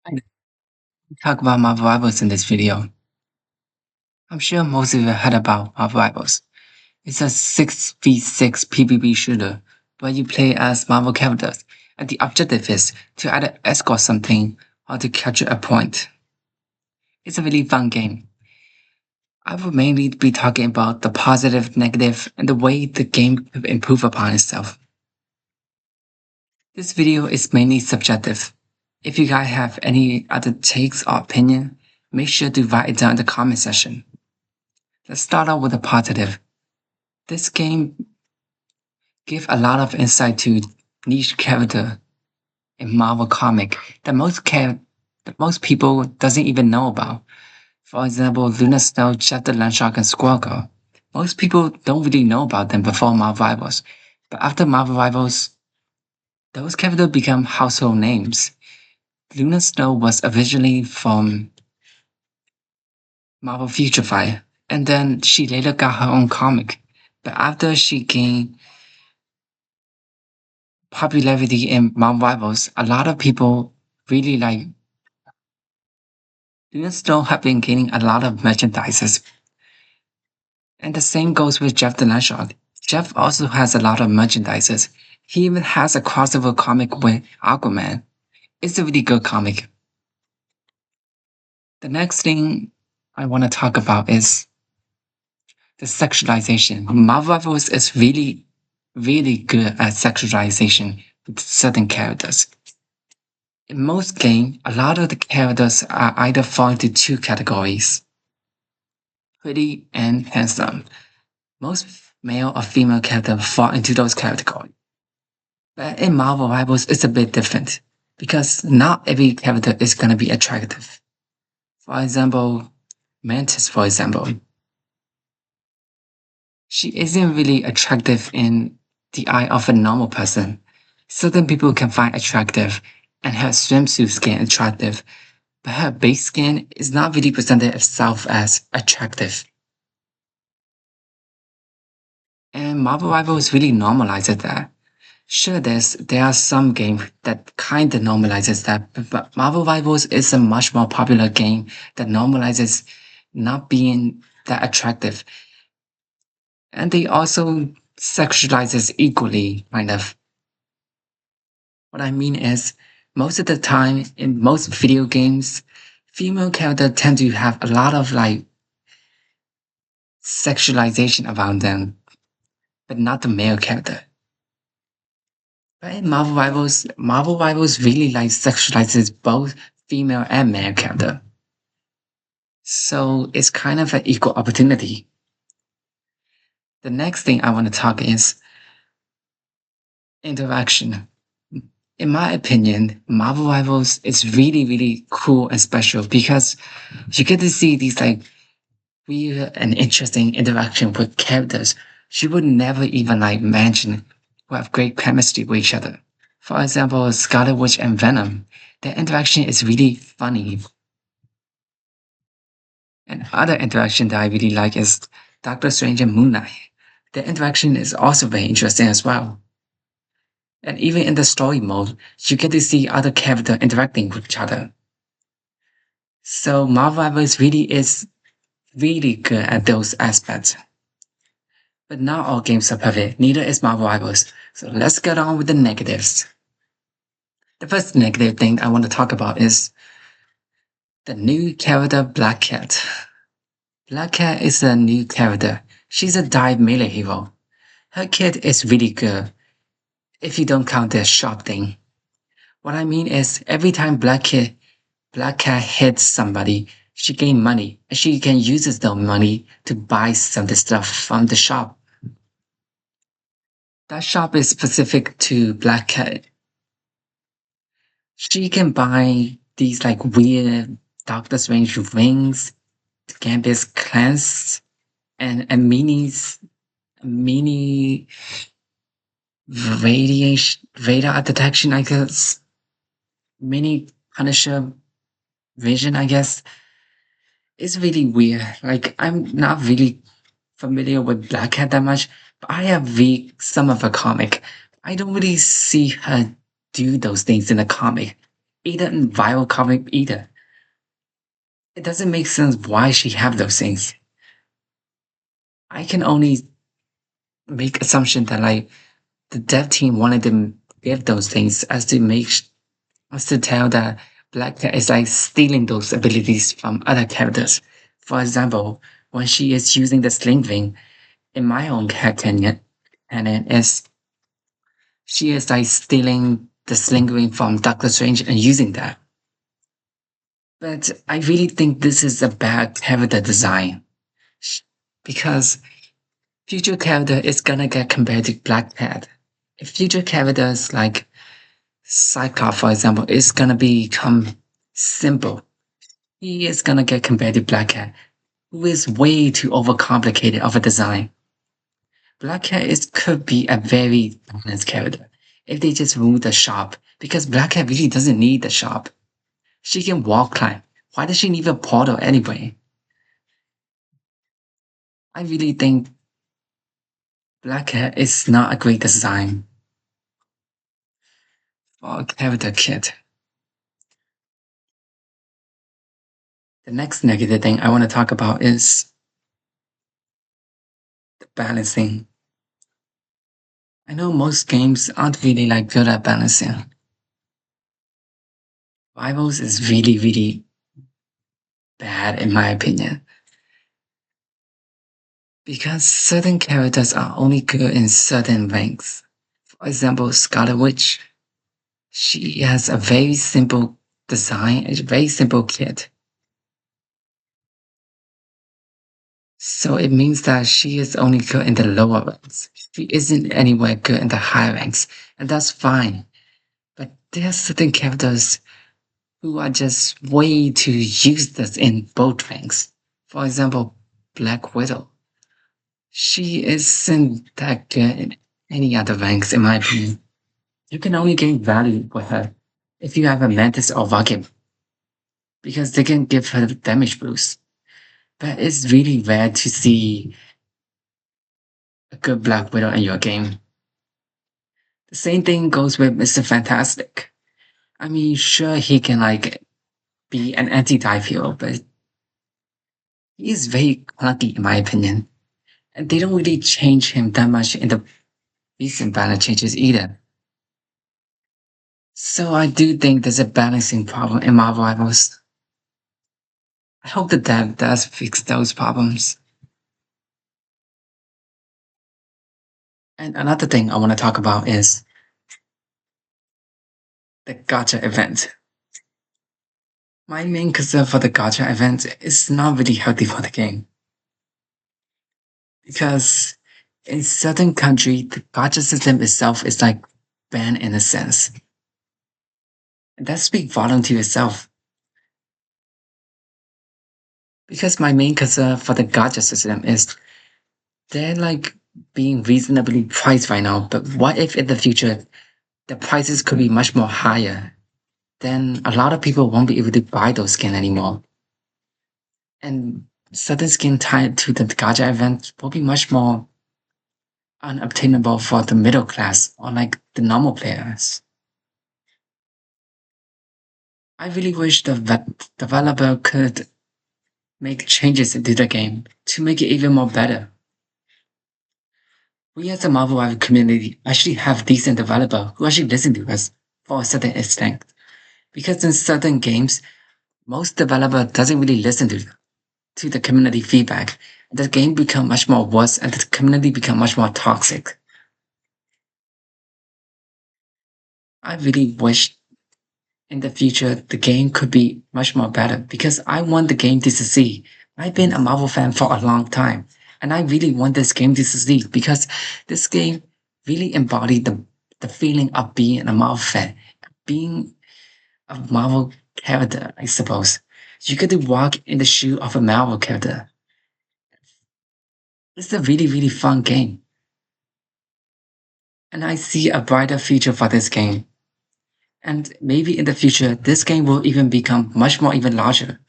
I talk about Marvel Rivals in this video. I'm sure most of you heard about Marvel Rivals. It's a 6v6 PvP shooter where you play as Marvel characters, and the objective is to either escort something or to capture a point. It's a really fun game. I will mainly be talking about the positive, negative, and the way the game could improve upon itself. This video is mainly subjective. If you guys have any other takes or opinion, make sure to write it down in the comment section. Let's start out with the positive. This game gives a lot of insight to niche character in Marvel comic that most people doesn't even know about. For example, Luna Snow, Jeff the Landshark, and Squirrel Girl. Most people don't really know about them before Marvel Rivals, but after Marvel Rivals, those characters become household names. Luna Snow was originally from Marvel Future Fight, and then she later got her own comic. But after she gained popularity in Marvel Rivals, a lot of people really like Luna Snow have been gaining a lot of merchandises. And the same goes with Jeff the Landshark. Jeff also has a lot of merchandises. He even has a crossover comic with Aquaman. It's a really good comic. The next thing I want to talk about is the sexualization. Marvel Rivals is really good at sexualization with certain characters. In most games, a lot of the characters are either fall into two categories: pretty and handsome. Most male or female characters fall into those categories. But in Marvel Rivals, it's a bit different because not every character is going to be attractive. For example, Mantis, for example, she isn't really attractive in the eye of a normal person. Certain people can find attractive and her swimsuit skin attractive, but her base skin is not really presented itself as attractive. And Marvel Rivals really normalizes that. Sure, there are some games that kind of normalizes that, but Marvel Rivals is a much more popular game that normalizes not being that attractive. And they also sexualizes equally, kind of. What I mean is, most of the time in most video games, female characters tend to have a lot of like sexualization around them, but not the male character. But in Marvel Rivals really like sexualizes both female and male character. So it's kind of an equal opportunity. The next thing I want to talk is interaction. In my opinion, Marvel Rivals is really cool and special because you get to see these like weird and interesting interaction with characters you would never even like mention who have great chemistry with each other. For example, Scarlet Witch and Venom, their interaction is really funny. And other interaction that I really like is Doctor Strange and Moon Knight. Their interaction is also very interesting as well. And even in the story mode, you get to see other characters interacting with each other. So Marvel Rivals really is really good at those aspects. But not all games are perfect, neither is Marvel Rivals. So let's get on with the negatives. The first negative thing I want to talk about is the new character Black Cat. Black Cat is a new character. She's a dive melee hero. Her kit is really good, if you don't count the shop thing. What I mean is, every time Black Cat hits somebody, she gains money, and she can use the money to buy some of the stuff from the shop. That shop is specific to Black Cat. She can buy these like weird Doctor Strange rings, Gambit's cleanse, and a mini radiation radar detection, I guess. Mini Punisher vision, I guess. It's really weird. Like I'm not really familiar with Black Cat that much, but I have read some of her comic. I don't really see her do those things in the comic. either in viral comic either. It doesn't make sense why she have those things. I can only make assumption that like the dev team wanted to give those things as to make us to tell that Black Cat is like stealing those abilities from other characters. For example, when she is using the sling ring, in my own canon, is she is like stealing the sling ring from Doctor Strange and using that. But I really think this is a bad character design because future character is gonna get compared to Black Cat. If future characters like Cyclops, for example, is gonna become simple, he is gonna get compared to Black Cat, who is way too overcomplicated of a design. Black Cat is could be a very balanced character if they just remove the shop, because Black Cat really doesn't need the shop. She can wall climb. Why does she need a portal anyway? I really think Black Cat is not a great design for a character kit. The next negative thing I want to talk about is the balancing. I know most games aren't really like good at balancing. Rivals is really, really bad in my opinion. Because certain characters are only good in certain ranks. For example, Scarlet Witch, she has a very simple design, a very simple kit. So it means that she is only good in the lower ranks. She isn't anywhere good in the higher ranks, and that's fine. But there are certain characters who are just way too useless in both ranks. For example, Black Widow. She isn't that good in any other ranks, in my opinion. You can only gain value with her if you have a Mantis or Valkyrie, because they can give her damage boost. But it's really rare to see a good Black Widow in your game. The same thing goes with Mr. Fantastic. I mean, sure, he can like be an anti-type hero, but he is very clunky in my opinion. And they don't really change him that much in the recent banner changes either. So I do think there's a balancing problem in Marvel Rivals. I hope the dev does fix those problems. And another thing I want to talk about is the gacha event. My main concern for the gacha event is not really healthy for the game. Because in certain country, the gacha system itself is like banned in a sense. And that speaks volume to itself. Because my main concern for the gacha system is they're like being reasonably priced right now, but what if in the future the prices could be much more higher? Then a lot of people won't be able to buy those skins anymore. And certain skin tied to the gacha event will be much more unobtainable for the middle class or like the normal players. I really wish the developer could make changes into the game to make it even more better. We as a Marvel Rival community actually have decent developer who actually listen to us for a certain extent. Because in certain games, most developer doesn't really listen to the community feedback. The game become much more worse and the community become much more toxic. I really wish in the future the game could be much more better because I want the game to succeed. I've been a Marvel fan for a long time and I really want this game to succeed because this game really embodied the feeling of being a Marvel fan, being a Marvel character, I suppose. You get to walk in the shoe of a Marvel character. It's a really, really fun game. And I see a brighter future for this game. And maybe in the future, this game will even become much more even larger.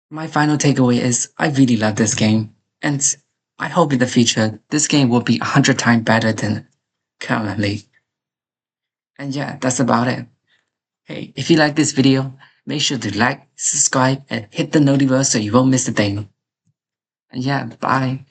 My final takeaway is I really love this game. And I hope in the future, this game will be 100 times better than currently. And yeah, that's about it. Hey, if you like this video, make sure to like, subscribe, and hit the notification so you won't miss a thing. And yeah, bye.